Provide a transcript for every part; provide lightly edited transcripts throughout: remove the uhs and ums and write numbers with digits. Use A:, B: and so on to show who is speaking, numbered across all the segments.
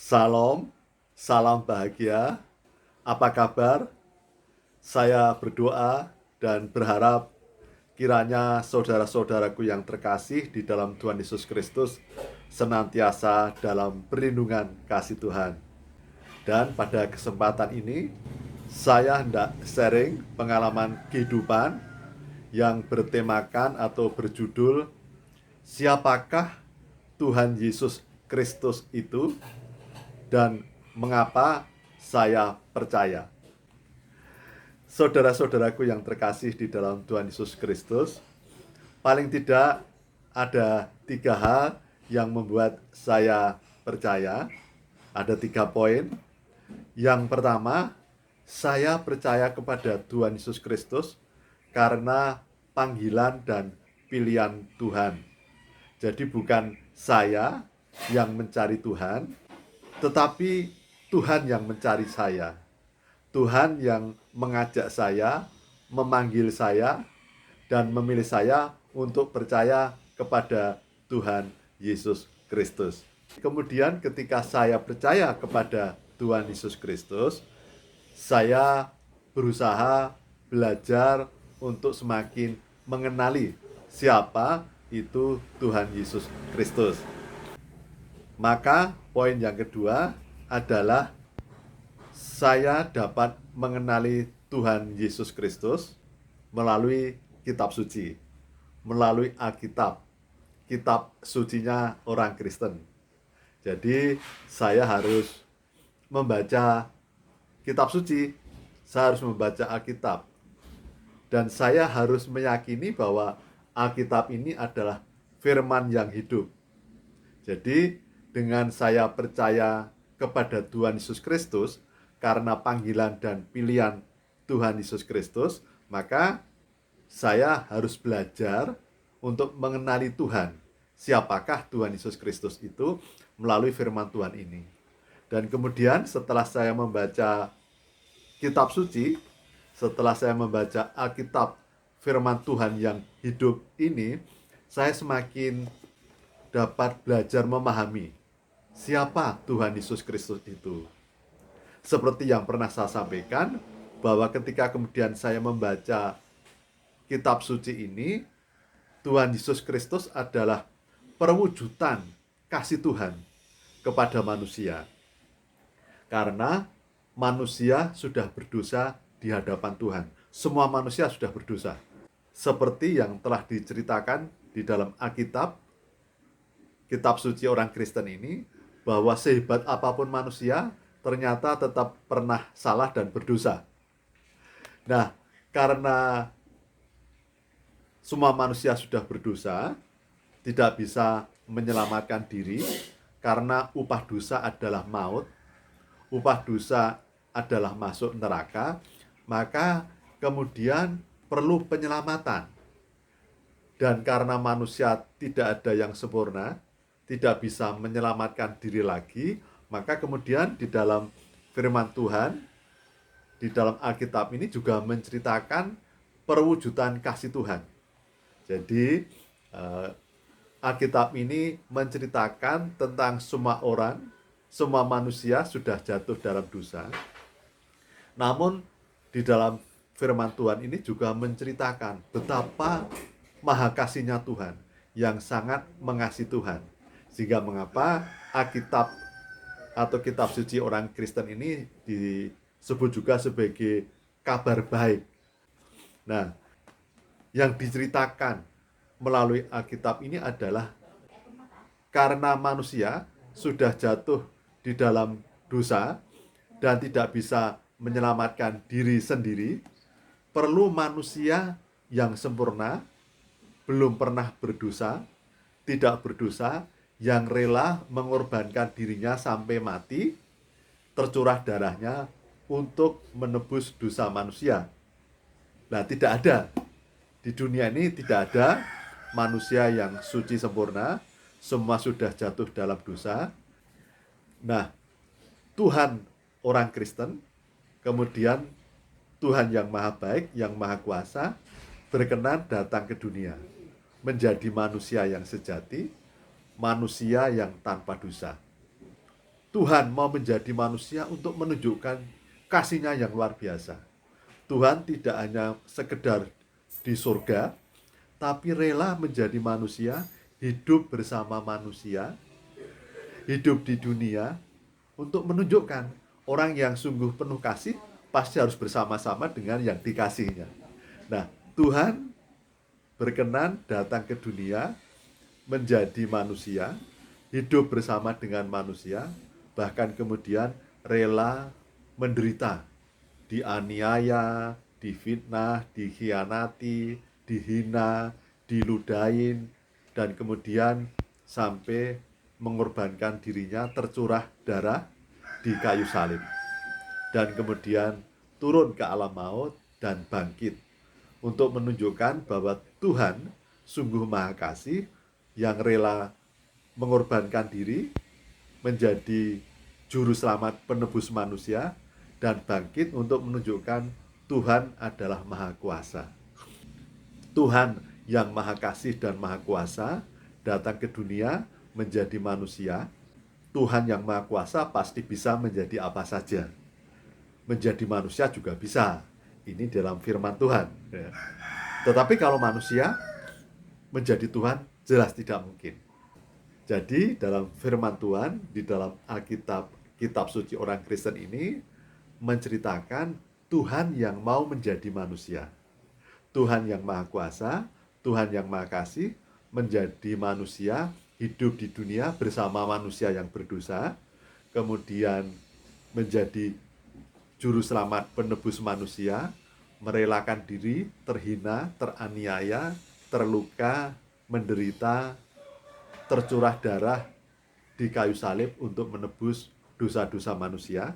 A: Salam, salam bahagia. Apa kabar? Saya berdoa dan berharap kiranya saudara-saudaraku yang terkasih di dalam Tuhan Yesus Kristus senantiasa dalam perlindungan kasih Tuhan. Dan pada kesempatan ini, saya hendak sharing pengalaman kehidupan yang bertemakan atau berjudul Siapakah Tuhan Yesus Kristus itu dan mengapa saya percaya. Saudara-saudaraku yang terkasih di dalam Tuhan Yesus Kristus, paling tidak ada 3 hal yang membuat saya percaya. Ada 3 poin. Yang pertama, saya percaya kepada Tuhan Yesus Kristus karena panggilan dan pilihan Tuhan. Jadi bukan saya yang mencari Tuhan, tetapi Tuhan yang mencari saya. Tuhan yang mengajak saya, memanggil saya, dan memilih saya untuk percaya kepada Tuhan Yesus Kristus. Kemudian ketika saya percaya kepada Tuhan Yesus Kristus, saya berusaha belajar untuk semakin mengenali siapa itu Tuhan Yesus Kristus. Maka poin yang kedua adalah saya dapat mengenali Tuhan Yesus Kristus melalui kitab suci, melalui Alkitab, kitab sucinya orang Kristen. Jadi saya harus membaca kitab suci, saya harus membaca Alkitab, dan saya harus meyakini bahwa Alkitab ini adalah firman yang hidup. Jadi dengan saya percaya kepada Tuhan Yesus Kristus karena panggilan dan pilihan Tuhan Yesus Kristus, maka saya harus belajar untuk mengenali Tuhan. Siapakah Tuhan Yesus Kristus itu melalui firman Tuhan ini. Dan kemudian setelah saya membaca kitab suci, setelah saya membaca Alkitab firman Tuhan yang hidup ini, saya semakin dapat belajar memahami siapa Tuhan Yesus Kristus itu. Seperti yang pernah saya sampaikan, bahwa ketika kemudian saya membaca kitab suci ini, Tuhan Yesus Kristus adalah perwujudan kasih Tuhan kepada manusia. Karena manusia sudah berdosa di hadapan Tuhan. Semua manusia sudah berdosa. Seperti yang telah diceritakan di dalam Alkitab, kitab suci orang Kristen ini, bahwa sehebat apapun manusia, ternyata tetap pernah salah dan berdosa. Nah, karena semua manusia sudah berdosa, tidak bisa menyelamatkan diri, karena upah dosa adalah maut, upah dosa adalah masuk neraka, maka kemudian perlu penyelamatan. Dan karena manusia tidak ada yang sempurna, tidak bisa menyelamatkan diri lagi, maka kemudian di dalam firman Tuhan, di dalam Alkitab ini juga menceritakan perwujudan kasih Tuhan. Jadi Alkitab ini menceritakan tentang semua orang, semua manusia sudah jatuh dalam dosa. Namun di dalam firman Tuhan ini juga menceritakan betapa maha kasihnya Tuhan yang sangat mengasihi Tuhan. Sehingga mengapa Alkitab atau kitab suci orang Kristen ini disebut juga sebagai kabar baik. Nah, yang diceritakan melalui Alkitab ini adalah karena manusia sudah jatuh di dalam dosa dan tidak bisa menyelamatkan diri sendiri, perlu manusia yang sempurna, belum pernah berdosa, tidak berdosa, yang rela mengorbankan dirinya sampai mati, tercurah darahnya untuk menebus dosa manusia. Nah, tidak ada. Di dunia ini tidak ada manusia yang suci sempurna, semua sudah jatuh dalam dosa. Nah, Tuhan orang Kristen, kemudian Tuhan yang maha baik, yang maha kuasa, berkenan datang ke dunia, menjadi manusia yang sejati, manusia yang tanpa dosa. Tuhan mau menjadi manusia untuk menunjukkan kasih-Nya yang luar biasa. Tuhan tidak hanya sekedar di surga, tapi rela menjadi manusia, hidup bersama manusia, hidup di dunia, untuk menunjukkan orang yang sungguh penuh kasih pasti harus bersama-sama dengan yang dikasihinya. Nah, Tuhan berkenan datang ke dunia, menjadi manusia, hidup bersama dengan manusia, bahkan kemudian rela menderita, dianiaya, difitnah, dikhianati, dihina, diludahin, dan kemudian sampai mengorbankan dirinya, tercurah darah di kayu salib. Dan kemudian turun ke alam maut dan bangkit untuk menunjukkan bahwa Tuhan sungguh maha kasih yang rela mengorbankan diri menjadi juru selamat penebus manusia dan bangkit untuk menunjukkan Tuhan adalah maha kuasa. Tuhan yang maha kasih dan maha kuasa datang ke dunia menjadi manusia. Tuhan yang maha kuasa pasti bisa menjadi apa saja. Menjadi manusia juga bisa. Ini dalam firman Tuhan. Tetapi kalau manusia menjadi Tuhan jelas tidak mungkin. Jadi dalam firman Tuhan, di dalam Alkitab, kitab suci orang Kristen ini menceritakan Tuhan yang mau menjadi manusia. Tuhan yang maha kuasa, Tuhan yang maha kasih, menjadi manusia, hidup di dunia bersama manusia yang berdosa, kemudian menjadi juru selamat penebus manusia, merelakan diri, terhina, teraniaya, terluka, menderita, tercurah darah di kayu salib untuk menebus dosa-dosa manusia,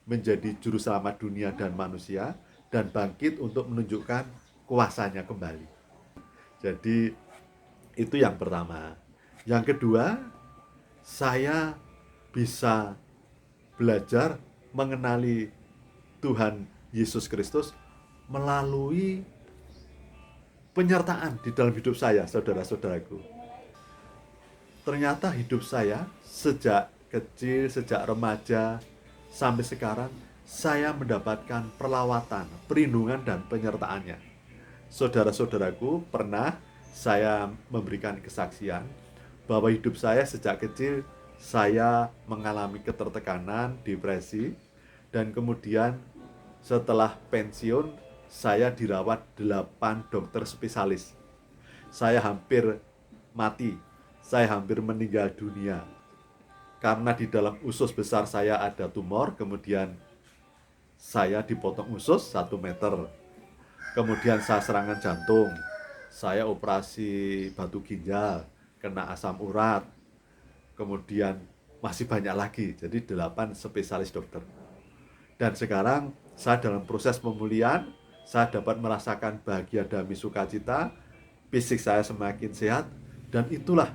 A: menjadi juru selamat dunia dan manusia, dan bangkit untuk menunjukkan kuasanya kembali. Jadi itu yang pertama. Yang kedua, saya bisa belajar mengenali Tuhan Yesus Kristus melalui penyertaan di dalam hidup saya, saudara-saudaraku. Ternyata hidup saya sejak kecil, sejak remaja, sampai sekarang, saya mendapatkan perlawatan, perlindungan, dan penyertaannya. Saudara-saudaraku, pernah saya memberikan kesaksian bahwa hidup saya sejak kecil, saya mengalami ketertekanan, depresi, dan kemudian setelah pensiun, saya dirawat 8 dokter spesialis. Saya hampir mati, saya hampir meninggal dunia. Karena di dalam usus besar saya ada tumor, kemudian saya dipotong usus 1 meter. Kemudian saya serangan jantung, saya operasi batu ginjal, kena asam urat, kemudian masih banyak lagi, jadi 8 spesialis dokter. Dan sekarang saya dalam proses pemulihan, saya dapat merasakan bahagia damai sukacita, fisik saya semakin sehat, dan itulah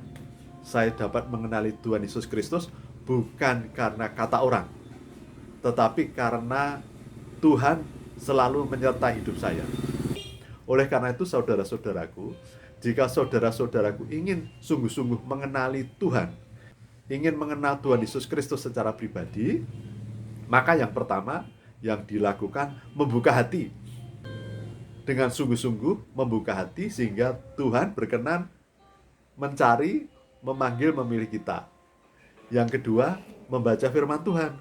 A: saya dapat mengenali Tuhan Yesus Kristus bukan karena kata orang, tetapi karena Tuhan selalu menyertai hidup saya. Oleh karena itu, saudara-saudaraku, jika saudara-saudaraku ingin sungguh-sungguh mengenali Tuhan, ingin mengenal Tuhan Yesus Kristus secara pribadi, maka yang pertama yang dilakukan membuka hati. Dengan sungguh-sungguh membuka hati sehingga Tuhan berkenan mencari, memanggil, memilih kita. Yang kedua, membaca firman Tuhan.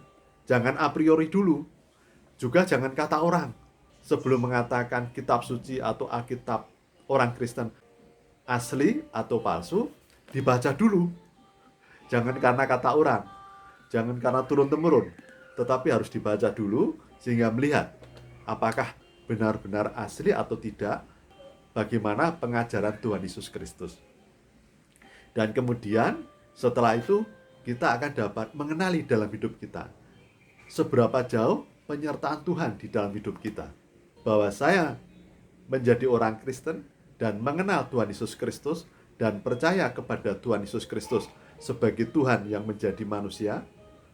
A: Jangan a priori dulu. Juga jangan kata orang. Sebelum mengatakan kitab suci atau Alkitab orang Kristen asli atau palsu, dibaca dulu. Jangan karena kata orang, jangan karena turun-temurun, tetapi harus dibaca dulu sehingga melihat apakah benar-benar asli atau tidak, bagaimana pengajaran Tuhan Yesus Kristus. Dan kemudian setelah itu kita akan dapat mengenali dalam hidup kita seberapa jauh penyertaan Tuhan di dalam hidup kita. Bahwa saya menjadi orang Kristen dan mengenal Tuhan Yesus Kristus dan percaya kepada Tuhan Yesus Kristus sebagai Tuhan yang menjadi manusia,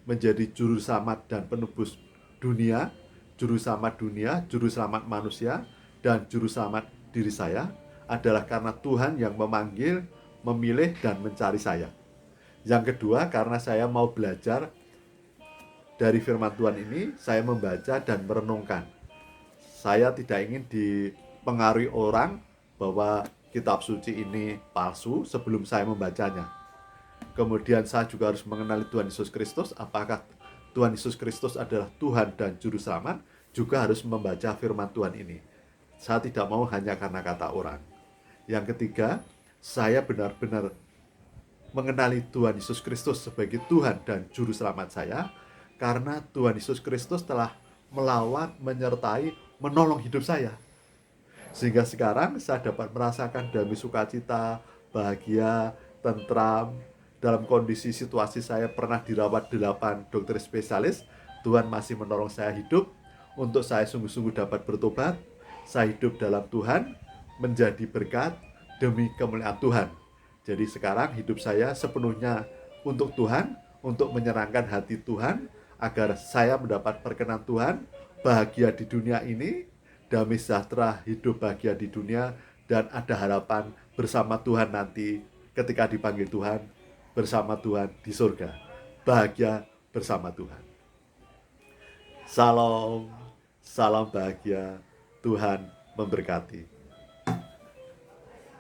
A: menjadi juru selamat dan penebus dunia, juru selamat dunia, juru selamat manusia, dan juru selamat diri saya adalah karena Tuhan yang memanggil, memilih, dan mencari saya. Yang kedua, karena saya mau belajar dari firman Tuhan ini saya membaca dan merenungkan. Saya tidak ingin dipengaruhi orang bahwa kitab suci ini palsu sebelum saya membacanya. Kemudian saya juga harus mengenali Tuhan Yesus Kristus. Apakah Tuhan Yesus Kristus adalah Tuhan dan Juru Selamat? Juga harus membaca firman Tuhan ini. Saya tidak mau hanya karena kata orang. Yang ketiga, saya benar-benar mengenali Tuhan Yesus Kristus sebagai Tuhan dan Juru Selamat saya, karena Tuhan Yesus Kristus telah melawat, menyertai, menolong hidup saya. Sehingga sekarang saya dapat merasakan damai sukacita, bahagia, tentram. Dalam kondisi situasi saya pernah dirawat 8 dokter spesialis, Tuhan masih menolong saya hidup, untuk saya sungguh-sungguh dapat bertobat. Saya hidup dalam Tuhan, menjadi berkat demi kemuliaan Tuhan. Jadi sekarang hidup saya sepenuhnya untuk Tuhan, untuk menyenangkan hati Tuhan, agar saya mendapat perkenan Tuhan, bahagia di dunia ini, damai sejahtera, hidup bahagia di dunia, dan ada harapan bersama Tuhan nanti ketika dipanggil Tuhan, bersama Tuhan di surga. Bahagia bersama Tuhan. Salam, salam bahagia, Tuhan memberkati.